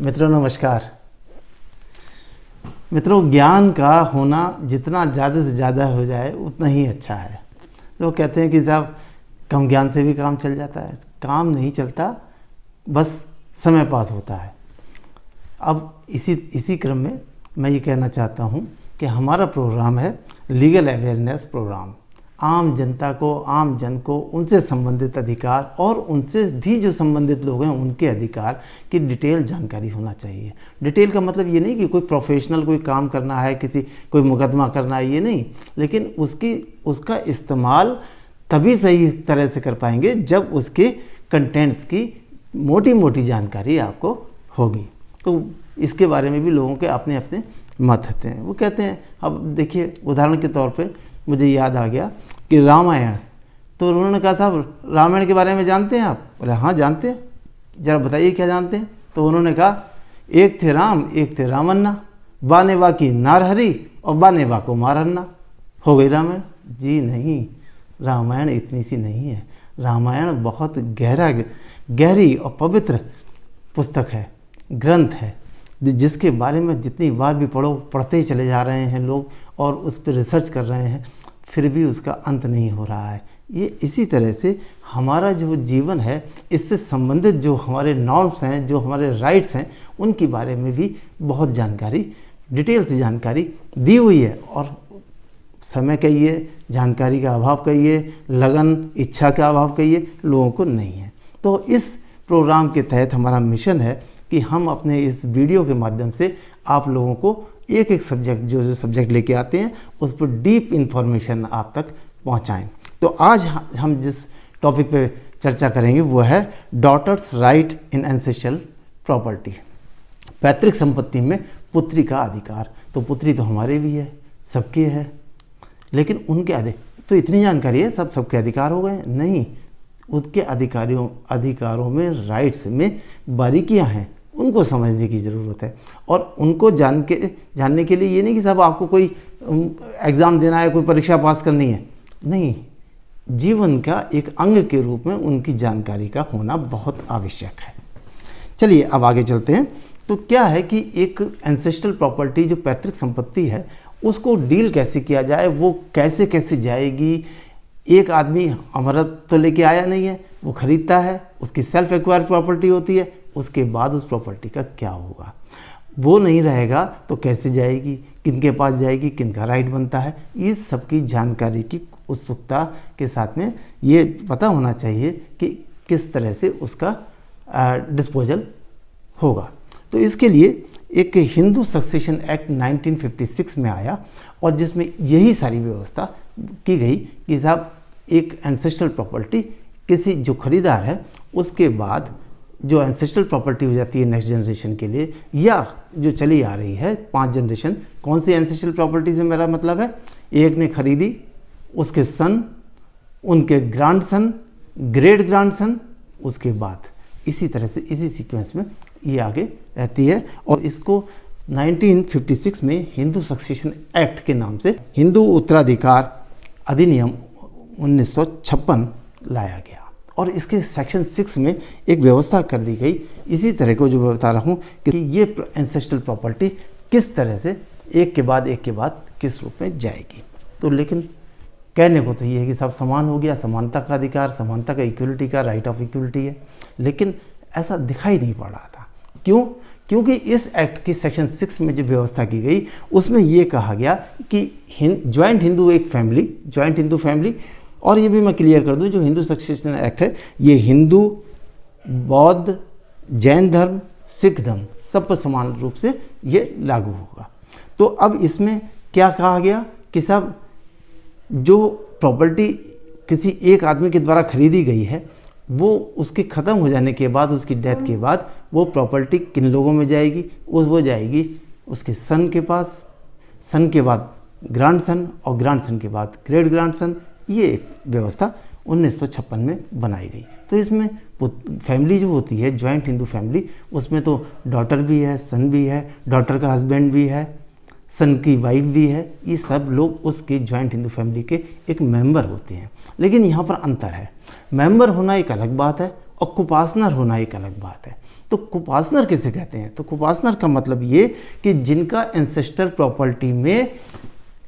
मित्रों नमस्कार। मित्रों, ज्ञान का होना जितना ज़्यादा से ज़्यादा हो जाए उतना ही अच्छा है। लोग कहते हैं कि साहब कम ज्ञान से भी काम चल जाता है। काम नहीं चलता, बस समय पास होता है। अब इसी क्रम में मैं ये कहना चाहता हूँ कि हमारा प्रोग्राम है लीगल अवेयरनेस प्रोग्राम। आम जनता को, आम जन को उनसे संबंधित अधिकार और उनसे भी जो संबंधित लोग हैं उनके अधिकार की डिटेल जानकारी होना चाहिए। डिटेल का मतलब ये नहीं कि कोई प्रोफेशनल कोई काम करना है, कोई मुकदमा करना है, ये नहीं, लेकिन उसका इस्तेमाल तभी सही तरह से कर पाएंगे जब उसके कंटेंट्स की मोटी मोटी जानकारी आपको होगी। तो इसके बारे में भी लोगों के अपने अपने मत होते हैं। वो कहते हैं, अब देखिए उदाहरण के तौर पे मुझे याद आ गया कि रामायण, तो उन्होंने कहा साहब रामायण के बारे में जानते हैं आप? बोले हाँ जानते हैं। ज़रा बताइए क्या जानते हैं? तो उन्होंने कहा एक थे राम, एक थे रामन्ना, बाने बा की नारहरी और बाने बा को मारन्ना। हो गई रामायण? जी नहीं, रामायण इतनी सी नहीं है। रामायण बहुत गहरी और पवित्र पुस्तक है, ग्रंथ है, जिसके बारे में जितनी बार भी पढ़ते ही चले जा रहे हैं लोग और उस पर रिसर्च कर रहे हैं, फिर भी उसका अंत नहीं हो रहा है। ये इसी तरह से हमारा जो जीवन है, इससे संबंधित जो हमारे नॉर्म्स हैं, जो हमारे राइट्स हैं, उनके बारे में भी बहुत जानकारी, डिटेल से जानकारी दी हुई है। और समय कहिए, जानकारी का अभाव कहिए, लगन इच्छा का अभाव कहिए, लोगों को नहीं है। तो इस प्रोग्राम के तहत हमारा मिशन है कि हम अपने इस वीडियो के माध्यम से आप लोगों को एक एक सब्जेक्ट, जो सब्जेक्ट लेके आते हैं, उस पर डीप इन्फॉर्मेशन आप तक पहुंचाएं। तो आज हम जिस टॉपिक पे चर्चा करेंगे वो है डॉटर्स राइट इन एंसेस्ट्रियल प्रॉपर्टी, पैतृक संपत्ति में पुत्री का अधिकार। तो पुत्री तो हमारे भी है, सबके है, लेकिन उनके तो इतनी जानकारी है सबके अधिकार हो गए? नहीं, उसके अधिकारों में, राइट्स में बारीकियां हैं, उनको समझने की ज़रूरत है। और उनको जानने के लिए ये नहीं कि साहब आपको कोई एग्ज़ाम देना है, कोई परीक्षा पास करनी है, नहीं, जीवन का एक अंग के रूप में उनकी जानकारी का होना बहुत आवश्यक है। चलिए अब आगे चलते हैं। तो क्या है कि एक एंसेस्ट्रल प्रॉपर्टी जो पैतृक संपत्ति है, उसको डील कैसे किया जाए, वो कैसे कैसे जाएगी। एक आदमी अमरत तो लेके आया नहीं है, वो खरीदता है, उसकी सेल्फ एक्वायर्ड प्रॉपर्टी होती है, उसके बाद उस प्रॉपर्टी का क्या होगा, वो नहीं रहेगा तो कैसे जाएगी, किनके पास जाएगी, किनका राइट बनता है, इस सब की जानकारी की उत्सुकता के साथ में ये पता होना चाहिए कि किस तरह से उसका डिस्पोजल होगा। तो इसके लिए एक हिंदू सक्सेशन एक्ट 1956 में आया और जिसमें यही सारी व्यवस्था की गई कि साहब एक एंसेस्ट्रल प्रॉपर्टी किसी जो खरीदार है, उसके बाद जो एंसेस्ट्रल प्रॉपर्टी हो जाती है नेक्स्ट जनरेशन के लिए, या जो चली आ रही है 5 जनरेशन। कौन सी एंसेस्ट्रल प्रॉपर्टी से मेरा मतलब है? एक ने खरीदी, उसके सन, उनके ग्रैंडसन, ग्रेट ग्रैंडसन, उसके बाद इसी तरह से इसी सीक्वेंस में ये आगे रहती है। और इसको 1956 में हिंदू सक्सेशन एक्ट के नाम से हिंदू उत्तराधिकार अधिनियम 1956 लाया गया। और इसके सेक्शन 6 में एक व्यवस्था कर दी गई, इसी तरह को जो मैं बता रहा हूँ कि ये एंसेस्ट्रल प्रॉपर्टी किस तरह से एक के बाद किस रूप में जाएगी। तो लेकिन कहने को तो ये है कि सब समान हो गया, समानता का अधिकार, समानता का, इक्वलिटी का, राइट ऑफ इक्वलिटी है, लेकिन ऐसा दिखाई नहीं पड़ रहा था। क्यों? क्योंकि इस एक्ट की सेक्शन 6 में जो व्यवस्था की गई उसमें ये कहा गया कि ज्वाइंट हिंदू फैमिली, और ये भी मैं क्लियर कर दूं, जो हिंदू सक्सेशन एक्ट है ये हिंदू, बौद्ध, जैन धर्म, सिख धर्म सब पर समान रूप से ये लागू होगा। तो अब इसमें क्या कहा गया कि साहब जो प्रॉपर्टी किसी एक आदमी के द्वारा खरीदी गई है, वो उसके ख़त्म हो जाने के बाद, उसकी डेथ के बाद वो प्रॉपर्टी किन लोगों में जाएगी? वो जाएगी उसके सन के पास, सन के बाद ग्रैंडसन और ग्रैंडसन के बाद ग्रेट ग्रैंडसन। ये एक व्यवस्था 1956 में बनाई गई। तो इसमें फैमिली जो होती है, ज्वाइंट हिंदू फैमिली, उसमें तो डॉटर भी है, सन भी है, डॉटर का हस्बैंड भी है, सन की वाइफ भी है, ये सब लोग उसके ज्वाइंट हिंदू फैमिली के एक मेंबर होते हैं। लेकिन यहाँ पर अंतर है, मेंबर होना एक अलग बात है और कुपासनर होना एक अलग बात है। तो कुपासनर किसे कहते हैं? तो कुपासनर का मतलब ये कि जिनका एंसेस्टर प्रॉपर्टी में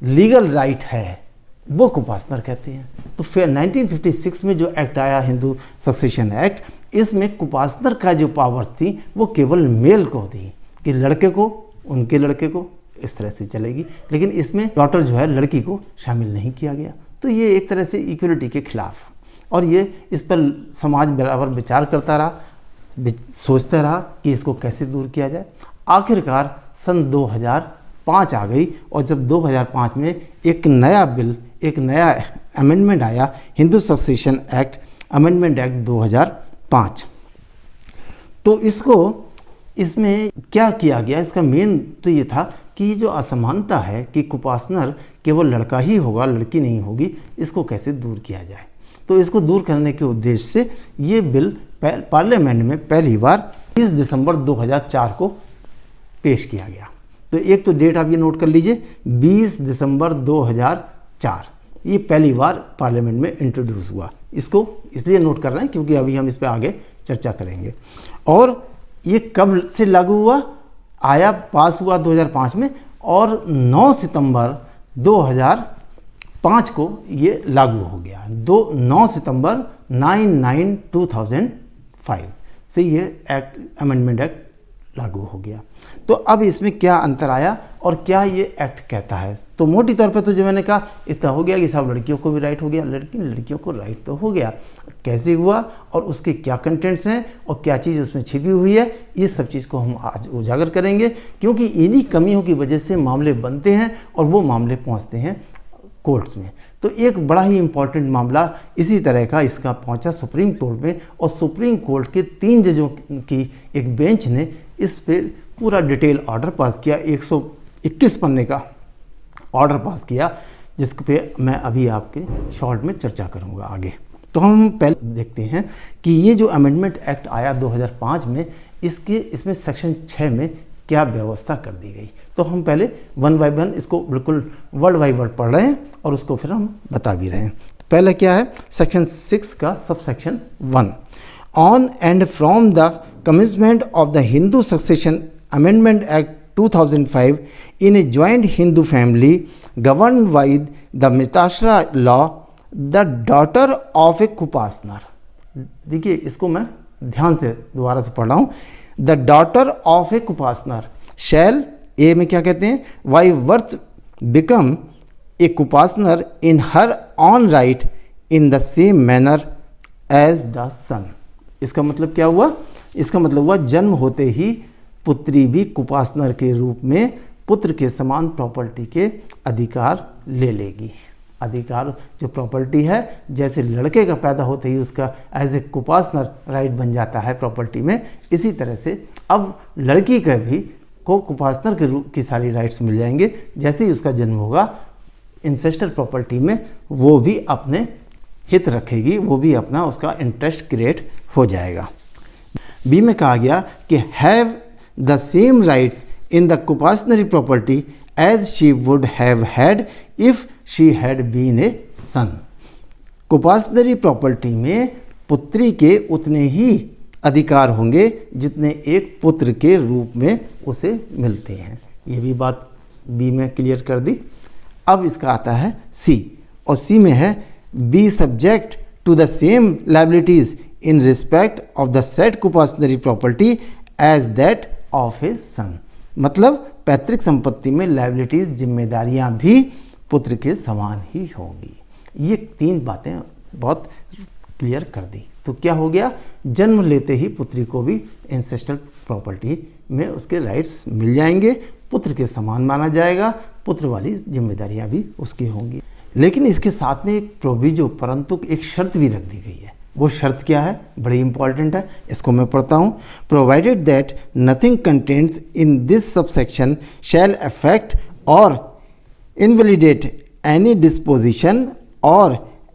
लीगल राइट है वो कुपासनर कहते हैं। तो फिर 1956 में जो एक्ट आया, हिंदू सक्सेशन एक्ट, इसमें कुपासनर का जो पावर्स थी वो केवल मेल को दी कि लड़के को, उनके लड़के को, इस तरह से चलेगी, लेकिन इसमें डॉटर जो है लड़की को शामिल नहीं किया गया। तो ये एक तरह से इक्वलिटी के खिलाफ, और ये इस पर समाज बराबर विचार करता रहा, सोचता रहा कि इसको कैसे दूर किया जाए। आखिरकार सन 2005 आ गई, और जब 2005 में एक नया बिल, एक नया अमेंडमेंट आया, Hindu succession act, amendment act 2005। तो इसमें क्या किया गया, इसका मेन तो ये था कि ये जो असमानता है कि कुपासनर केवल लड़का ही होगा, लड़की नहीं होगी, इसको कैसे दूर किया जाए। तो इसको दूर करने के उद्देश्य से ये बिल पार्लियामेंट में पहली बार 30 दिसंबर 2004 को पेश किया गया। तो एक तो डेट आप ये नोट कर लीजिए, 20 दिसंबर 2004 ये पहली बार पार्लियामेंट में इंट्रोड्यूस हुआ। इसको इसलिए नोट कर रहे हैं क्योंकि अभी हम इस पर आगे चर्चा करेंगे। और ये कब से लागू हुआ, आया, पास हुआ 2005 में, और 9 सितंबर 2005 को ये लागू हो गया। 9 सितंबर 2005 से ये एक्ट, अमेंडमेंट एक्ट लागू हो गया। तो अब इसमें क्या अंतर आया और क्या ये एक्ट कहता है? तो मोटी तौर पे तो जो मैंने कहा इतना हो गया कि सब लड़कियों को भी राइट हो गया, लड़कियों को राइट तो हो गया, कैसे हुआ और उसके क्या कंटेंट्स हैं और क्या चीज़ उसमें छिपी हुई है, ये सब चीज़ को हम आज उजागर करेंगे, क्योंकि इन्हीं कमियों की वजह से मामले बनते हैं और वो मामले पहुँचते हैं कोर्ट्स में। तो एक बड़ा ही इम्पॉर्टेंट मामला इसी तरह का इसका पहुंचा सुप्रीम कोर्ट में, और सुप्रीम कोर्ट के 3 जजों की एक बेंच ने इस पे पूरा डिटेल ऑर्डर पास किया, 121 पन्ने का ऑर्डर पास किया, जिस पे मैं अभी आपके शॉर्ट में चर्चा करूंगा आगे। तो हम पहले देखते हैं कि ये जो अमेंडमेंट एक्ट आया 2005 में, इसमें सेक्शन 6 में क्या व्यवस्था कर दी गई। तो हम पहले वन बाय वन इसको बिल्कुल वर्ड बाय वर्ड पढ़ रहे हैं और उसको फिर हम बता भी रहे हैं। पहले क्या है, सेक्शन 6 का सब section 1, on and from the commencement of the Hindu succession amendment act 2005 in a joint Hindu family govern by the Mitakshara law, the daughter of a coparcener. देखिए इसको मैं ध्यान से दोबारा से पढ़ रहा हूँ। The daughter of a coparcener shall, a में क्या कहते हैं, by birth become a coparcener in her own right in the same manner as the son. इसका मतलब क्या हुआ? इसका मतलब हुआ जन्म होते ही पुत्री भी कुपासनर के रूप में पुत्र के समान प्रॉपर्टी के अधिकार ले लेगी। अधिकार जो प्रॉपर्टी है, जैसे लड़के का पैदा होते ही उसका एज ए कुपासनर राइट बन जाता है प्रॉपर्टी में, इसी तरह से अब लड़की का भी को कुपासनर के रूप की सारी राइट्स मिल जाएंगे। जैसे ही उसका जन्म होगा इंसेस्टर प्रॉपर्टी में वो भी अपने हित रखेगी, वो भी अपना उसका इंटरेस्ट क्रिएट हो जाएगा। बी में कहा गया कि have the same rights in the coparcenary property as she would have had if she had been a son. Coparcenary property में पुत्री के उतने ही अधिकार होंगे जितने एक पुत्र के रूप में उसे मिलते हैं। ये भी बात बी में क्लियर कर दी। अब इसका आता है सी, और सी में है be subject to the same liabilities in respect of the said coparcenary property as that of a son. मतलब पैतृक संपत्ति में लायबिलिटीज, जिम्मेदारियां भी पुत्र के समान ही होंगी। ये 3 बातें बहुत क्लियर कर दी। तो क्या हो गया, जन्म लेते ही पुत्री को भी इंसेस्टल प्रॉपर्टी में उसके राइट्स मिल जाएंगे, पुत्र के समान माना जाएगा, पुत्र वाली जिम्मेदारियां भी उसकी होंगी। लेकिन इसके साथ में एक प्रोविजो, परंतु एक शर्त भी रख दी गई है। वो शर्त क्या है, बड़ी इंपॉर्टेंट है, इसको मैं पढ़ता हूँ। Provided that nothing contains in this subsection shall affect or invalidate any disposition or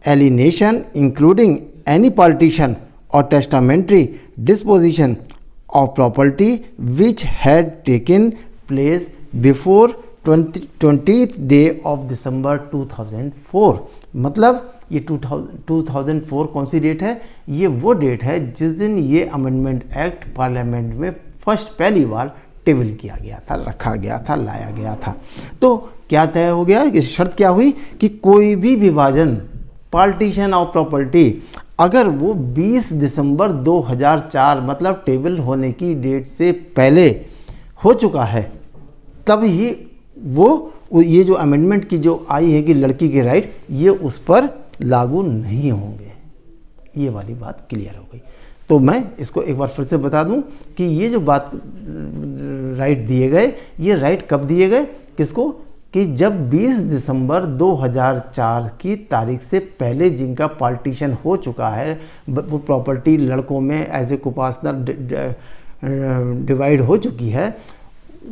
alienation including any partition or testamentary disposition of property which had taken place before 20th day of December 2004। मतलब ये 2004 कौन सी date है? ये वो date है जिस दिन ये अमेंडमेंट एक्ट पार्लियामेंट में पहली बार टेबल किया गया था, रखा गया था, लाया गया था। तो क्या तय हो गया कि शर्त क्या हुई कि कोई भी विभाजन, पार्टीशन ऑफ प्रॉपर्टी, अगर वो 20 दिसंबर 2004 मतलब टेबल होने की डेट से पहले हो चुका है, तब ही वो ये जो अमेंडमेंट की जो आई है कि लड़की के राइट, ये उस पर लागू नहीं होंगे। ये वाली बात क्लियर हो गई। तो मैं इसको एक बार फिर से बता दूं कि ये जो बात राइट दिए गए, ये राइट कब दिए गए, किसको? कि जब 20 दिसंबर 2004 की तारीख से पहले जिनका पार्टीशन हो चुका है, वो प्रॉपर्टी लड़कों में एज ए कुपासनर डिवाइड हो चुकी है,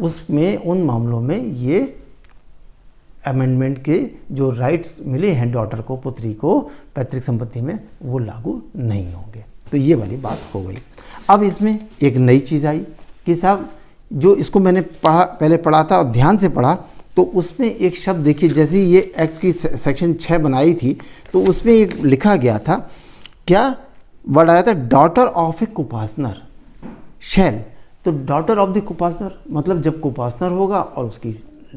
उसमें उन मामलों में ये अमेंडमेंट के जो राइट्स मिले हैं डॉटर को, पुत्री को पैतृक संपत्ति में, वो लागू नहीं होंगे। तो ये वाली बात हो गई। अब इसमें एक नई चीज़ आई कि साहब जो इसको मैंने पहले पढ़ा था और ध्यान से पढ़ा, तो उसमें एक शब्द देखिए, जैसे ये एक्ट की सेक्शन 6 बनाई थी तो उसमें एक लिखा गया था, क्या वर्ड आया था? डॉटर ऑफ ए कुपासनर शैल। तो डॉटर ऑफ द कुपासनर मतलब जब कुपासनर होगा और उसकी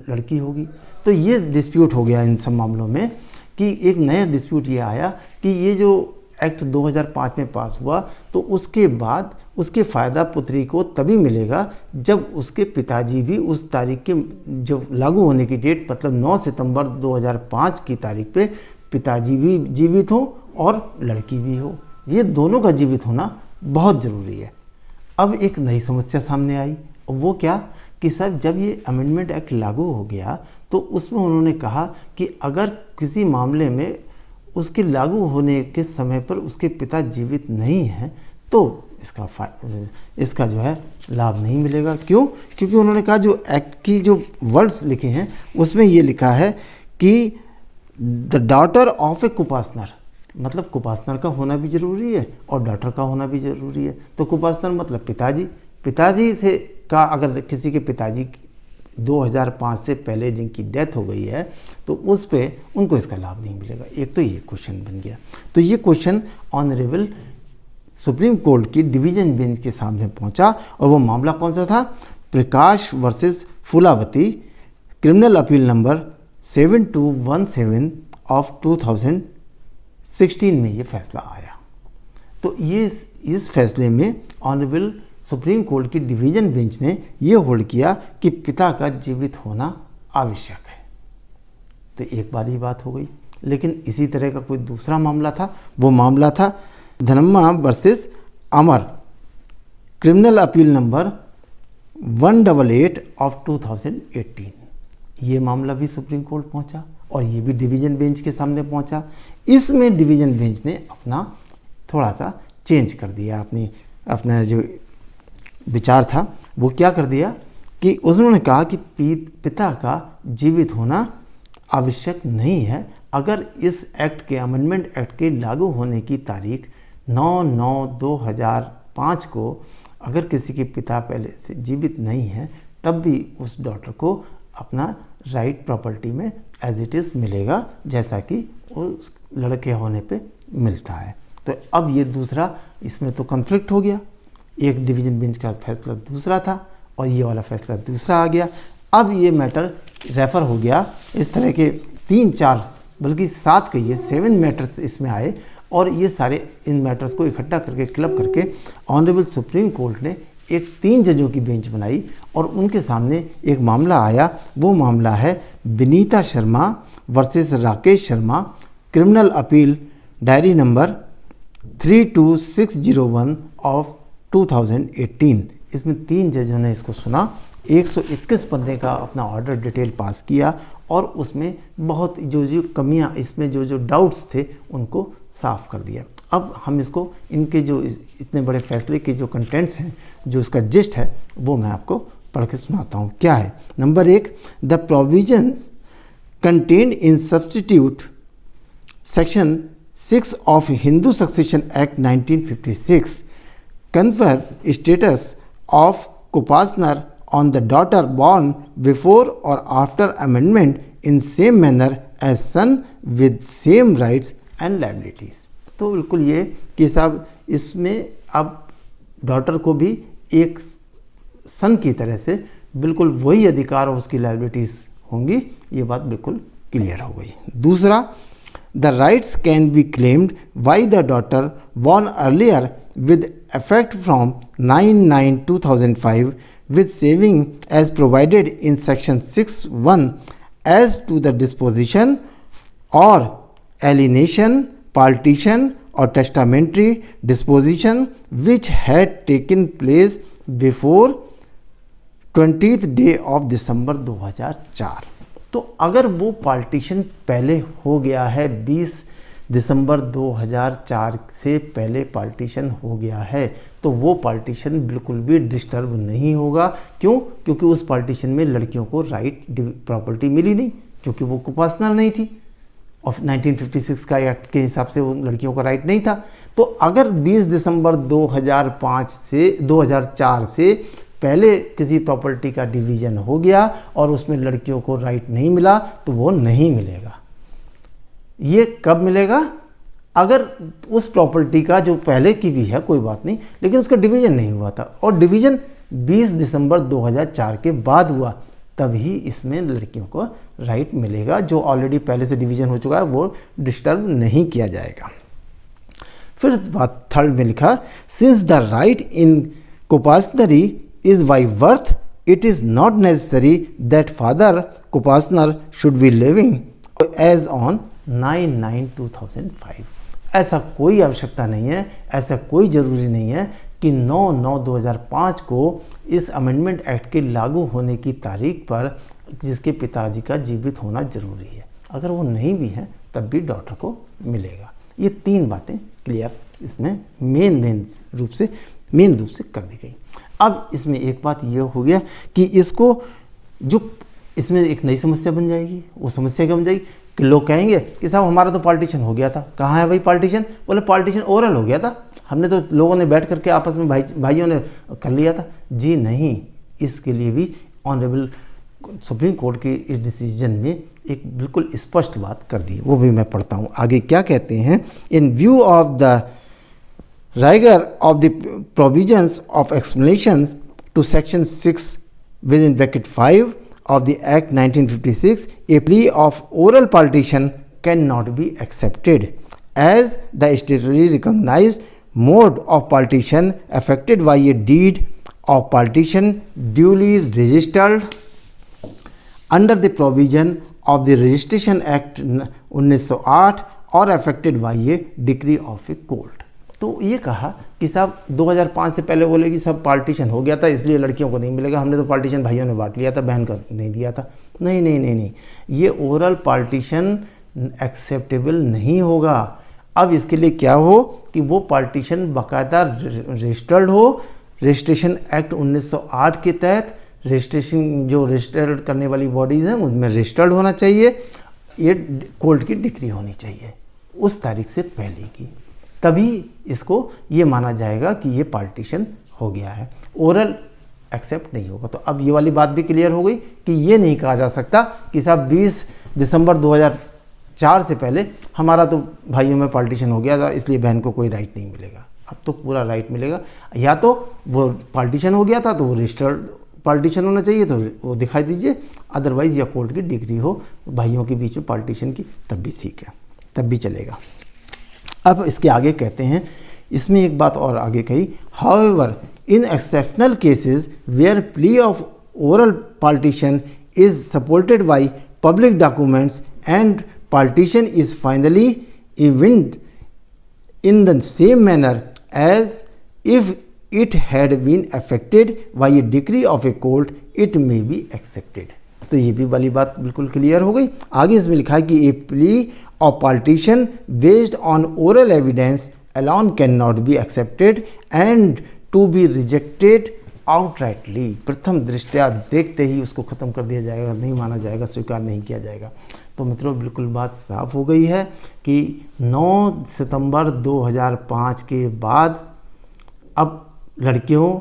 लड़की होगी। तो ये डिस्प्यूट हो गया इन सब मामलों में कि एक नया डिस्प्यूट ये आया कि ये जो एक्ट 2005 में पास हुआ, तो उसके बाद उसके फ़ायदा पुत्री को तभी मिलेगा जब उसके पिताजी भी उस तारीख के जो लागू होने की डेट मतलब 9 सितंबर 2005 की तारीख पे पिताजी भी जीवित हो और लड़की भी हो। ये दोनों का जीवित होना बहुत ज़रूरी है। अब एक नई समस्या सामने आई, और वो क्या कि सर जब ये अमेंडमेंट एक्ट लागू हो गया तो उसमें उन्होंने कहा कि अगर किसी मामले में उसके लागू होने के समय पर उसके पिता जीवित नहीं हैं तो इसका जो है लाभ नहीं मिलेगा। क्यों? क्योंकि उन्होंने कहा जो एक्ट की जो वर्ड्स लिखे हैं उसमें ये लिखा है कि द डॉटर ऑफ ए कुपासनर, मतलब कुपासनर का होना भी ज़रूरी है और डॉटर का होना भी ज़रूरी है। तो कुपासनर मतलब पिताजी से का अगर किसी के पिताजी 2005 से पहले जिनकी डेथ हो गई है तो उस पे उनको इसका लाभ नहीं मिलेगा। एक तो ये क्वेश्चन बन गया। तो ये क्वेश्चन ऑनरेबल सुप्रीम कोर्ट की डिवीज़न बेंच के सामने पहुंचा, और वो मामला कौन सा था? Prakash versus Phulavati, criminal appeal number 7217 of 2016 में ये फैसला आया। तो ये इस फैसले में ऑनरेबल सुप्रीम कोर्ट की डिवीज़न बेंच ने ये होल्ड किया कि पिता का जीवित होना आवश्यक है। तो एक बार ही बात हो गई। लेकिन इसी तरह का कोई दूसरा मामला था, वो मामला था Dhanamma versus Amar, criminal appeal number 188 of 2018। ये मामला भी सुप्रीम कोर्ट पहुंचा और ये भी डिवीज़न बेंच के सामने पहुंचा। इसमें डिवीज़न बेंच ने अपना थोड़ा सा चेंज कर दिया, अपना जो विचार था वो क्या कर दिया कि उन्होंने कहा कि पिता का जीवित होना आवश्यक नहीं है अगर इस एक्ट के अमेंडमेंट एक्ट के लागू होने की तारीख 9/9/2005 को अगर किसी के पिता पहले से जीवित नहीं है तब भी उस डॉटर को अपना राइट प्रॉपर्टी में एज इट इज़ मिलेगा जैसा कि उस लड़के होने पे मिलता है। तो अब ये दूसरा, इसमें तो कॉन्फ्लिक्ट हो गया। एक डिवीज़न बेंच का फैसला दूसरा था और ये वाला फैसला दूसरा आ गया। अब ये मैटर रेफ़र हो गया, इस तरह के 3-4 बल्कि 7 कहिए 7 मैटर्स इसमें आए और ये सारे इन मैटर्स को इकट्ठा करके क्लब करके ऑनरेबल सुप्रीम कोर्ट ने एक 3 जजों की बेंच बनाई और उनके सामने एक मामला आया। वो मामला है Vinita Sharma versus Rakesh Sharma, criminal appeal diary number 32601 of 2018। इसमें 3 जजों ने इसको सुना, 121 पन्ने का अपना ऑर्डर डिटेल पास किया और उसमें बहुत जो कमियां, इसमें जो डाउट्स थे उनको साफ कर दिया। अब हम इसको इनके जो इतने बड़े फैसले के जो कंटेंट्स हैं, जो इसका जिस्ट है, वो मैं आपको पढ़ के सुनाता हूँ। क्या है? Number 1, the provisions contained in substitute section 6 of Hindu succession act 1956 confer status of co-partner on the daughter born before or after amendment in same manner as son with same rights and liabilities. तो बिल्कुल ये कि साहब इसमें अब daughter को भी एक सन की तरह से बिल्कुल वही अधिकार और उसकी लायबिलिटीज़ होंगी, ये बात बिल्कुल क्लियर हो गई। दूसरा, the rights can be claimed by the daughter born earlier with effect from 9/9/2005 with saving as provided in section 6(1) as to the disposition or alienation, partition or testamentary disposition which had taken place before 20th day of December 2004। तो अगर वो partition पहले हो गया है, 20 दिसंबर 2004 से पहले partition हो गया है, तो वो पार्टीशन बिल्कुल भी डिस्टर्ब नहीं होगा। क्यों? क्योंकि उस पार्टीशन में लड़कियों को राइट प्रॉपर्टी मिली नहीं, क्योंकि वो कुपासना नहीं थी और 1956 का एक्ट के हिसाब से वो लड़कियों का राइट नहीं था। तो अगर 20 दिसंबर 2004 से पहले किसी प्रॉपर्टी का डिवीज़न हो गया और उसमें लड़कियों को राइट नहीं मिला, तो वो नहीं मिलेगा। ये कब मिलेगा? अगर उस प्रॉपर्टी का जो पहले की भी है कोई बात नहीं, लेकिन उसका डिवीज़न नहीं हुआ था और डिवीज़न 20 दिसंबर 2004 के बाद हुआ, तभी इसमें लड़कियों को राइट मिलेगा। जो ऑलरेडी पहले से डिवीज़न हो चुका है वो डिस्टर्ब नहीं किया जाएगा। फिर बात थर्ड में लिखा, since the right in coparcenary is by birth, it is not necessary that father coparcener should be living as on 9/9/2005। ऐसा कोई आवश्यकता नहीं है, ऐसा कोई ज़रूरी नहीं है कि 9/9/2005 को इस अमेंडमेंट एक्ट के लागू होने की तारीख पर जिसके पिताजी का जीवित होना ज़रूरी है। अगर वो नहीं भी है तब भी डॉटर को मिलेगा। ये तीन बातें क्लियर इसमें मेन रूप से कर दी गई। अब इसमें एक बात ये हो गया कि इसको जो इसमें एक नई समस्या बन जाएगी। वो समस्या क्या बन जाएगी कि लोग कहेंगे कि साहब हमारा तो पार्टीशन हो गया था। कहाँ है भाई पार्टीशन? बोले पार्टीशन ओरल हो गया था, हमने तो लोगों ने बैठ करके आपस में भाइयों ने कर लिया था। जी नहीं, इसके लिए भी ऑनरेबल सुप्रीम कोर्ट के इस डिसीजन में एक बिल्कुल स्पष्ट बात कर दी। वो भी मैं पढ़ता हूँ आगे क्या कहते हैं। In view of the rigour of the provisions of explanations to section 6 within bracket 5 of the Act 1956, a plea of oral partition cannot be accepted as the statutorily recognized mode of partition affected by a deed of partition duly registered under the provision of the Registration Act 1908 or affected by a decree of a court। तो ये कहा कि साहब 2005 से पहले बोले कि सब पार्टीशन हो गया था इसलिए लड़कियों को नहीं मिलेगा, हमने तो पार्टीशन भाइयों ने बांट लिया था, बहन का नहीं दिया था। नहीं नहीं नहीं नहीं, ये ओरल पार्टीशन एक्सेप्टेबल नहीं होगा। अब इसके लिए क्या हो कि वो पार्टीशन बाकायदा रजिस्टर्ड हो, रजिस्ट्रेशन एक्ट 1908 के तहत रजिस्ट्रेशन जो रजिस्टर्ड करने वाली बॉडीज़ हैं उनमें रजिस्टर्ड होना चाहिए, ये कोर्ट की डिक्री होनी चाहिए उस तारीख से पहले की, तभी इसको ये माना जाएगा कि ये पार्टीशन हो गया है। ओरल एक्सेप्ट नहीं होगा। तो अब ये वाली बात भी क्लियर हो गई कि ये नहीं कहा जा सकता कि साहब 20 दिसंबर 2004 से पहले हमारा तो भाइयों में पार्टीशन हो गया था इसलिए बहन को कोई राइट नहीं मिलेगा। अब तो पूरा राइट मिलेगा। या तो वो पार्टीशन हो गया था तो वो रजिस्टर्ड पार्टीशन होना चाहिए तो वो दिखाई दीजिए, अदरवाइज़ या कोर्ट की डिग्री हो भाइयों के बीच में पार्टीशन की, तब भी ठीक है, तब भी चलेगा। अब इसके आगे कहते हैं, इसमें एक बात और आगे कही, however in exceptional cases where plea of oral partition is supported by public documents and partition is finally evinced in the same manner as if it had been affected by a decree of a court it may be accepted. तो ये भी वाली बात बिल्कुल clear हो गई। आगे इसमें लिखा है कि ए plea of partition based on oral evidence alone cannot be accepted and to be rejected outrightly। प्रथम दृष्टया देखते ही उसको ख़त्म कर दिया जाएगा, नहीं माना जाएगा, स्वीकार नहीं किया जाएगा। तो मित्रों बिल्कुल बात साफ हो गई है कि 9 सितंबर 2005 के बाद अब लड़कियों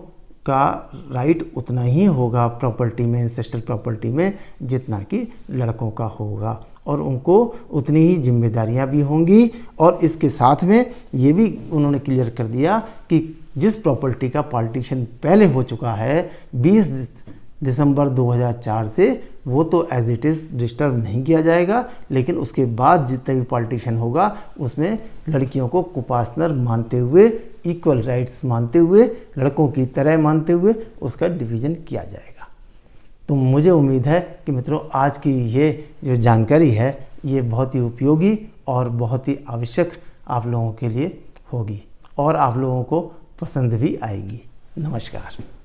का राइट उतना ही होगा प्रॉपर्टी में, एंसेस्ट्रल प्रॉपर्टी में, जितना कि लड़कों का होगा। और उनको उतनी ही जिम्मेदारियां भी होंगी। और इसके साथ में ये भी उन्होंने क्लियर कर दिया कि जिस प्रॉपर्टी का पार्टीशन पहले हो चुका है 20 दिसंबर 2004 से, वो तो एज इट इज़ डिस्टर्ब नहीं किया जाएगा, लेकिन उसके बाद जितने भी पार्टीशन होगा उसमें लड़कियों को कुपासनर मानते हुए, इक्वल राइट्स मानते हुए, लड़कों की तरह मानते हुए उसका डिवीज़न किया जाएगा। तो मुझे उम्मीद है कि मित्रों आज की ये जो जानकारी है ये बहुत ही उपयोगी और बहुत ही आवश्यक आप लोगों के लिए होगी और आप लोगों को पसंद भी आएगी। नमस्कार।